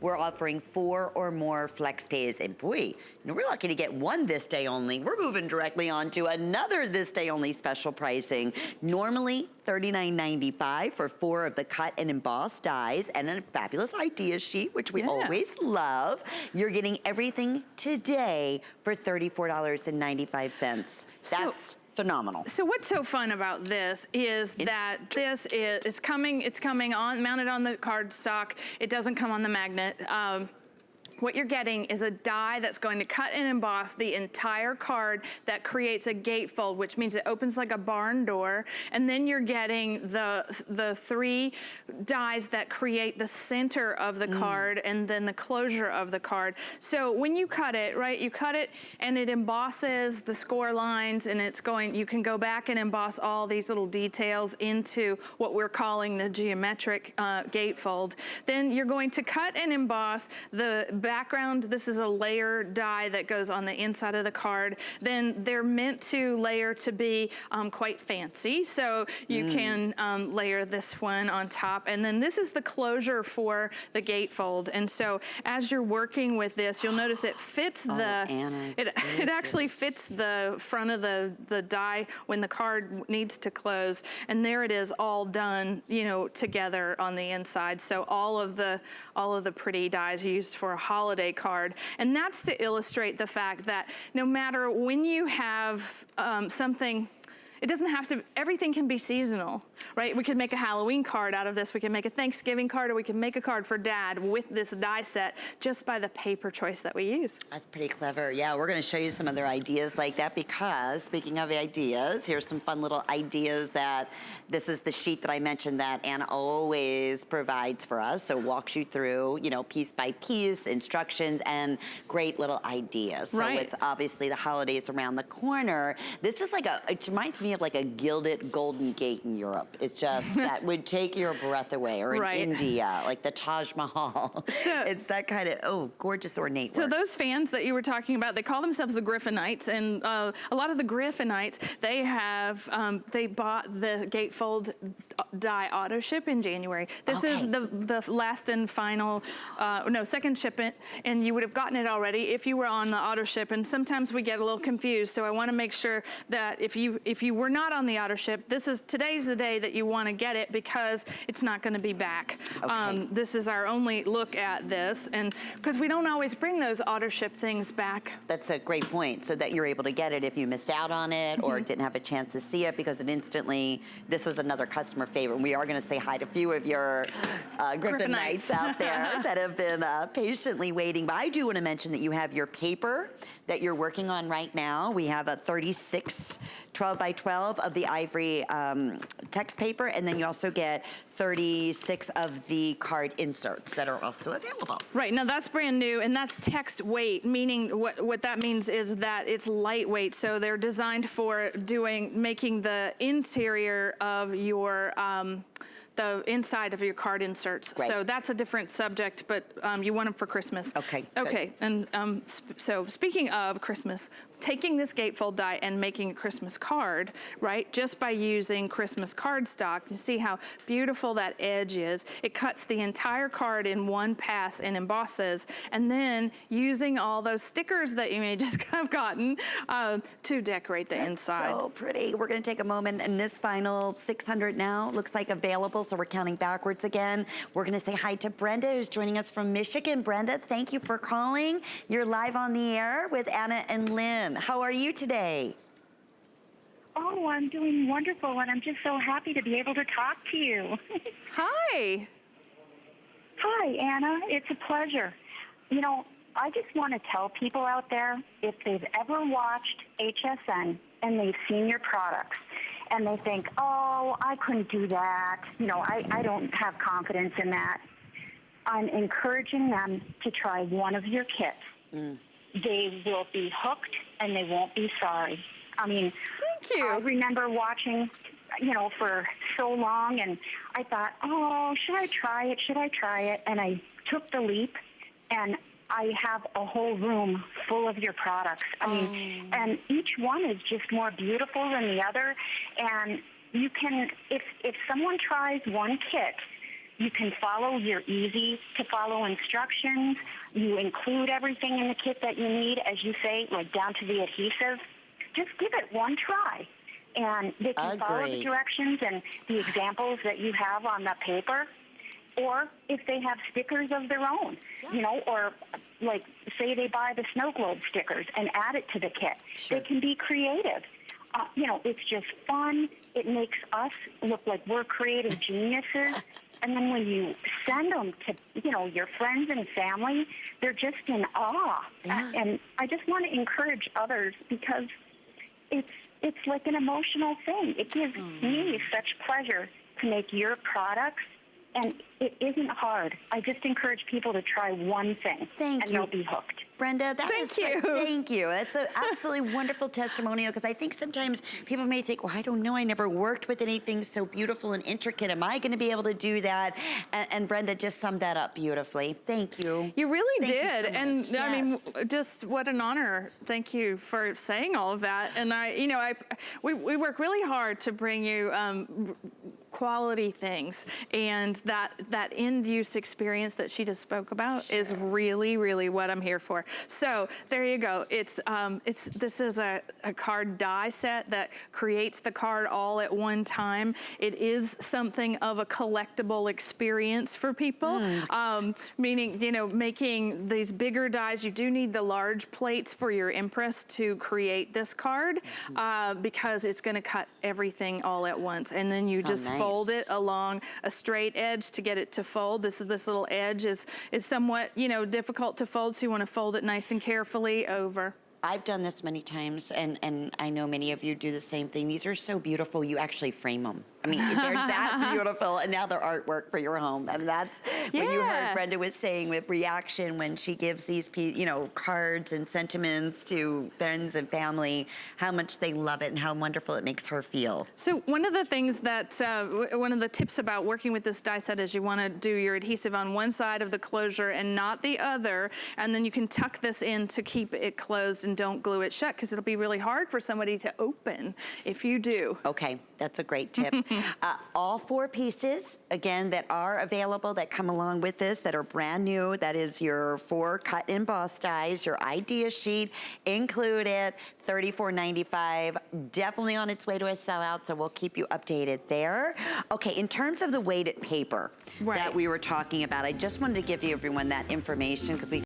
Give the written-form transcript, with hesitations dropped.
We're offering 4 or more flex pays, and boy, we're lucky to get one this day only. We're moving directly on to another this day only special pricing. Normally $39.95 for 4 of the cut and emboss dies and a fabulous idea sheet, which we always love. You're getting everything today for $34.95. That's phenomenal. So what's so fun about this is that this is coming on, mounted on the cardstock. It doesn't come on the magnet. What you're getting is a die that's going to cut and emboss the entire card that creates a gatefold, which means it opens like a barn door. And then you're getting the 3 dies that create the center of the card and then the closure of the card. So when you cut it, right, you cut it and it embosses the score lines, and it's going, you can go back and emboss all these little details into what we're calling the geometric gatefold. Then you're going to cut and emboss the background. This is a layer die that goes on the inside of the card. Then they're meant to layer to be quite fancy. So you can layer this one on top. And then this is the closure for the gatefold. And so as you're working with this, you'll notice it fits Anna, it actually fits the front of the die when the card needs to close. And there it is, all done, you know, together on the inside. So all of the pretty dies used for a holiday card. And that's to illustrate the fact that no matter when you have something, it doesn't have to, everything can be seasonal, right? We could make a Halloween card out of this. We can make a Thanksgiving card, or we can make a card for Dad with this die set just by the paper choice that we use. That's pretty clever. Yeah, we're gonna show you some other ideas like that, because speaking of ideas, here's some fun little ideas that, this is the sheet that I mentioned that Anna always provides for us. So walks you through, you know, piece by piece, instructions, and great little ideas. So with obviously the holidays around the corner, this is like it reminds me of like a gilded Golden Gate in Europe. It's just, that would take your breath away. Or in India, like the Taj Mahal. So, it's that kind of, gorgeous ornate work. So those fans that you were talking about, they call themselves the Griffinites, and a lot of the Griffinites, they have, they bought the Gatefold die auto ship in January. This is the last and final, second shipment, and you would have gotten it already if you were on the auto ship, and sometimes we get a little confused, so I want to make sure that if you were not on the auto ship, today's the day that you want to get it, because it's not going to be back. This is our only look at this, and because we don't always bring those auto ship things back. That's a great point, so that you're able to get it if you missed out on it or didn't have a chance to see it, because it instantly, this was another customer favorite. We are going to say hi to a few of your Griffinites out there that have been patiently waiting. But I do want to mention that you have your paper that you're working on right now. We have a 36 12 by 12 of the ivory text paper, and then you also get 36 of the card inserts that are also available. Right, now that's brand new, and that's text weight, meaning what that means is that it's lightweight, so they're designed for making the interior of your the inside of your card inserts. So that's a different subject, but you want them for Christmas. Okay. And so speaking of Christmas, taking this gatefold die and making a Christmas card, right? Just by using Christmas cardstock, you see how beautiful that edge is. It cuts the entire card in one pass and embosses, and then using all those stickers that you may just have gotten to decorate the inside. So pretty. We're going to take a moment, and this final 600 now looks like available, so we're counting backwards again. We're going to say hi to Brenda, who's joining us from Michigan. Brenda, thank you for calling. You're live on the air with Anna and Lynn. How are you today? Oh, I'm doing wonderful, and I'm just so happy to be able to talk to you. Hi. Hi, Anna. It's a pleasure. You know, I just want to tell people out there, if they've ever watched HSN and they've seen your products and they think, oh, I couldn't do that, you know, I don't have confidence in that, I'm encouraging them to try one of your kits. They will be hooked, and they won't be sorry. I mean, thank you. I remember watching, you know, for so long, and I thought, oh, should I try it? Should I try it? And I took the leap, and I have a whole room full of your products. I mean, and each one is just more beautiful than the other. And you can, if someone tries one kit, You can follow your easy to follow instructions. You include everything in the kit that you need, as you say, like down to the adhesive. Just give it one try. And they can follow the directions and the examples that you have on the paper. Or if they have stickers of their own, you know, or like say they buy the snow globe stickers and add it to the kit. They can be creative. You know, it's just fun. It makes us look like we're creative geniuses. And then when you send them to, you know, your friends and family, they're just in awe. And I just want to encourage others because it's like an emotional thing. It gives me such pleasure to make your products. And it isn't hard. I just encourage people to try one thing. Thank you. And they'll be hooked. Brenda, Thank you. Thank you. That's an absolutely wonderful testimonial, because I think sometimes people may think, well, I don't know, I never worked with anything so beautiful and intricate. Am I going to be able to do that? And Brenda just summed that up beautifully. Thank you. You really Thank you did. so much. And Yes. I mean, just what an honor. Thank you for saying all of that. And we work really hard to bring you quality things, and that end use experience that she just spoke about is really, really what I'm here for. So there you go. This is a card die set that creates the card all at one time. It is something of a collectible experience for people, meaning, you know, making these bigger dies. You do need the large plates for your Impress to create this card, because it's going to cut everything all at once, and then you just fold it along a straight edge to get it to fold. This little edge is somewhat, you know, difficult to fold, so you want to fold it nice and carefully over. I've done this many times, and I know many of you do the same thing. These are so beautiful, you actually frame them. I mean, they're that beautiful, and now they're artwork for your home. And that's what you heard Brenda was saying with reaction when she gives these, you know, cards and sentiments to friends and family, how much they love it and how wonderful it makes her feel. So one of the things that, one of the tips about working with this die set is you want to do your adhesive on one side of the closure and not the other, and then you can tuck this in to keep it closed and don't glue it shut, because it'll be really hard for somebody to open if you do. Okay, that's a great tip. All 4 pieces, again, that are available, that come along with this, that are brand new. That is your 4 cut emboss dies, your idea sheet included, $34.95. Definitely on its way to a sellout, so we'll keep you updated there. Okay, in terms of the weighted paper that we were talking about, I just wanted to give you everyone that information, because we